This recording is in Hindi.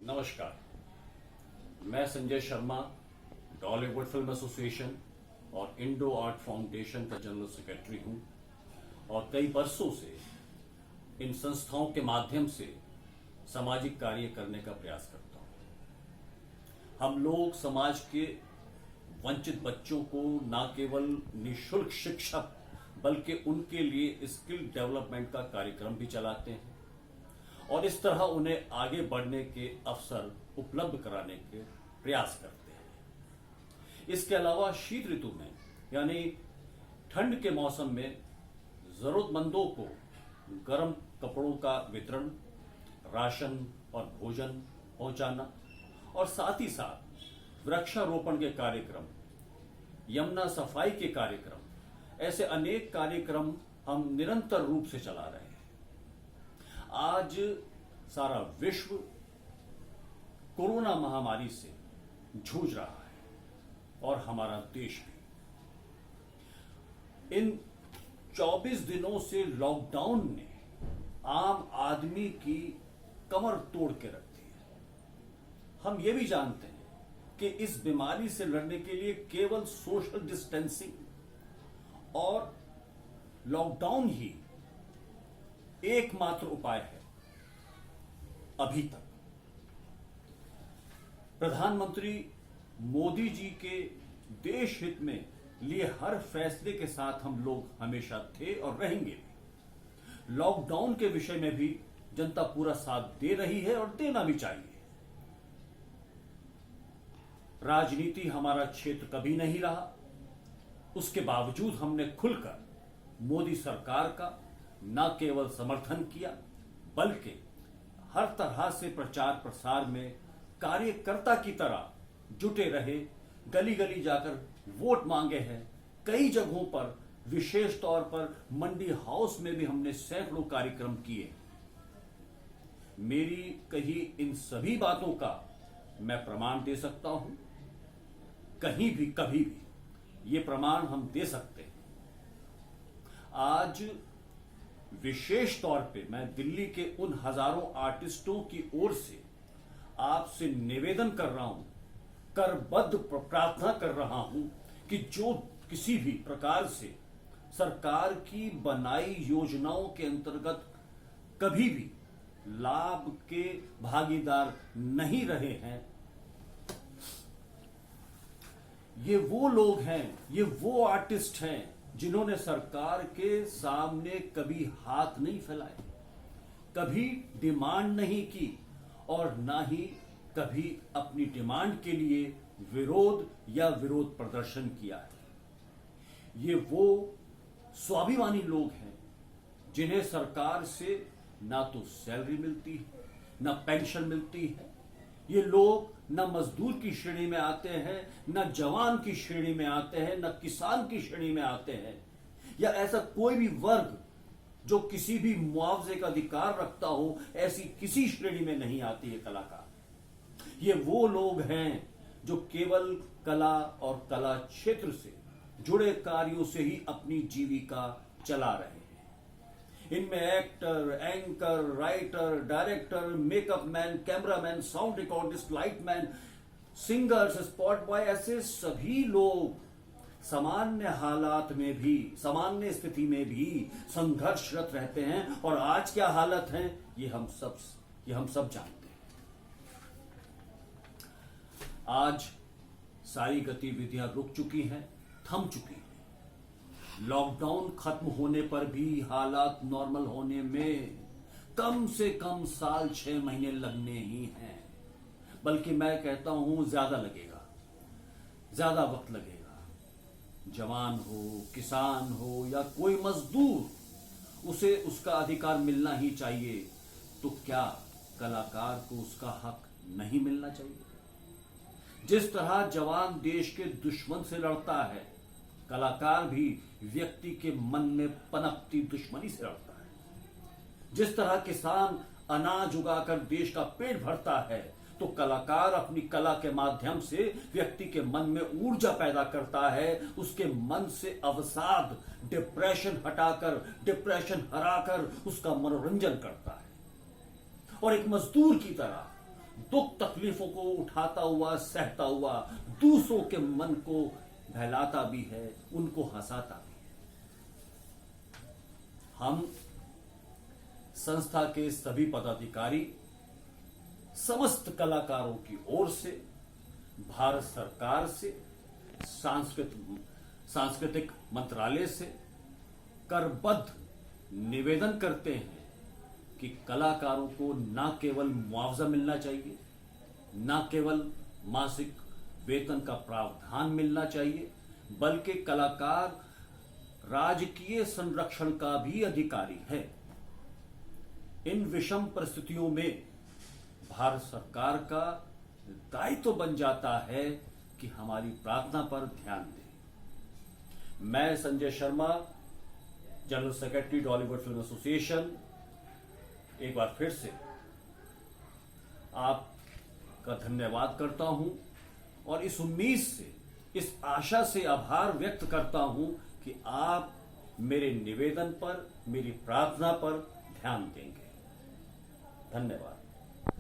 नमस्कार, मैं Sanjay Sharma, Dollywood film association और इंडो आर्ट फाउंडेशन का जनरल सेक्रेटरी हूं और कई वर्षों से इन संस्थाओं के माध्यम से सामाजिक कार्य करने का प्रयास करता हूं। हम लोग समाज के वंचित बच्चों को न केवल निःशुल्क शिक्षा बल्कि उनके लिए स्किल डेवलपमेंट का कार्यक्रम भी चलाते हैं और इस तरह उन्हें आगे बढ़ने के अवसर उपलब्ध कराने के प्रयास करते हैं। इसके अलावा शीत ऋतु में यानी ठंड के मौसम में जरूरतमंदों को गर्म कपड़ों का वितरण, राशन और भोजन पहुंचाना और साथ ही साथ वृक्षारोपण के कार्यक्रम, यमुना सफाई के कार्यक्रम, ऐसे अनेक कार्यक्रम हम निरंतर रूप से चला रहे हैं। आज सारा विश्व कोरोना महामारी से जूझ रहा है और हमारा देश भी। इन 24 दिनों से लॉकडाउन ने आम आदमी की कमर तोड़ के रख दी है। हम ये भी जानते हैं कि इस बीमारी से लड़ने के लिए केवल सोशल डिस्टेंसिंग और लॉकडाउन ही एकमात्र उपाय है अभी तक। प्रधानमंत्री मोदी जी के देश हित में लिए हर फैसले के साथ हम लोग हमेशा थे और रहेंगे भी। लॉकडाउन के विषय में भी जनता पूरा साथ दे रही है और देना भी चाहिए। राजनीति हमारा क्षेत्र कभी नहीं रहा, उसके बावजूद हमने खुलकर मोदी सरकार का न केवल समर्थन किया बल्कि हर तरह से प्रचार प्रसार में कार्यकर्ता की तरह जुटे रहे, गली गली जाकर वोट मांगे हैं। कई जगहों पर, विशेष तौर पर मंडी हाउस में भी हमने सैकड़ों कार्यक्रम किए। मेरी कही इन सभी बातों का मैं प्रमाण दे सकता हूं, कहीं भी कभी भी ये प्रमाण हम दे सकते हैं। आज विशेष तौर पे मैं दिल्ली के उन हजारों आर्टिस्टों की ओर से आपसे निवेदन कर रहा हूं, करबद्ध प्रार्थना कर रहा हूं कि जो किसी भी प्रकार से सरकार की बनाई योजनाओं के अंतर्गत कभी भी लाभ के भागीदार नहीं रहे हैं, ये वो लोग हैं, ये वो आर्टिस्ट हैं जिन्होंने सरकार के सामने कभी हाथ नहीं फैलाए, कभी डिमांड नहीं की और ना ही कभी अपनी डिमांड के लिए विरोध या विरोध प्रदर्शन किया है। ये वो स्वाभिमानी लोग हैं जिन्हें सरकार से ना तो सैलरी मिलती है, ना पेंशन मिलती है। ये लोग न मजदूर की श्रेणी में आते हैं, न जवान की श्रेणी में आते हैं, न किसान की श्रेणी में आते हैं, या ऐसा कोई भी वर्ग जो किसी भी मुआवजे का अधिकार रखता हो, ऐसी किसी श्रेणी में नहीं आती है कलाकार। ये वो लोग हैं जो केवल कला और कला क्षेत्र से जुड़े कार्यों से ही अपनी जीविका चला रहे हैं। इनमें actor, anchor, writer, director, makeup man, cameraman, sound recordist, light man, singers, spot boy, ऐसे सभी लोग सामान्य हालात में भी, सामान्य स्थिति में भी संघर्षरत रहते हैं। और आज क्या हालत है ये हम सब जानते हैं। आज सारी गतिविधियां रुक चुकी हैं, थम चुकी हैं। लॉकडाउन खत्म होने पर भी हालात नॉर्मल होने में कम से कम साल 6 महीने लगने ही हैं, बल्कि मैं कहता हूं ज्यादा लगेगा, ज्यादा वक्त लगेगा। जवान हो, किसान हो या कोई मजदूर, उसे उसका अधिकार मिलना ही चाहिए। तो क्या कलाकार को उसका हक नहीं मिलना चाहिए? जिस तरह जवान देश के दुश्मन से लड़ता है, कलाकार भी व्यक्ति के मन में पनपती दुश्मनी से लड़ता है। जिस तरह किसान अनाज उगाकर देश का पेट भरता है, तो कलाकार अपनी कला के माध्यम से व्यक्ति के मन में ऊर्जा पैदा करता है, उसके मन से अवसाद, डिप्रेशन हटाकर, डिप्रेशन हराकर उसका मनोरंजन करता है। और एक मजदूर की तरह दुख तकलीफों को उठाता हुआ, सहता हुआ, दूसरों के मन को बहलाता भी है, उनको हंसाता भी है। हम संस्था के सभी पदाधिकारी समस्त कलाकारों की ओर से भारत सरकार से, सांस्कृतिक मंत्रालय से करबद्ध निवेदन करते हैं कि कलाकारों को न केवल मुआवजा मिलना चाहिए, न केवल मासिक वेतन का प्रावधान मिलना चाहिए, बल्कि कलाकार राजकीय संरक्षण का भी अधिकारी है। इन विषम परिस्थितियों में भारत सरकार का दायित्व बन जाता है कि हमारी प्रार्थना पर ध्यान दें। मैं Sanjay Sharma, general secretary Dollywood film association, एक बार फिर से आपका धन्यवाद करता हूं और इस उम्मीद से, इस आशा से आभार व्यक्त करता हूं कि आप मेरे निवेदन पर, मेरी प्रार्थना पर ध्यान देंगे। धन्यवाद।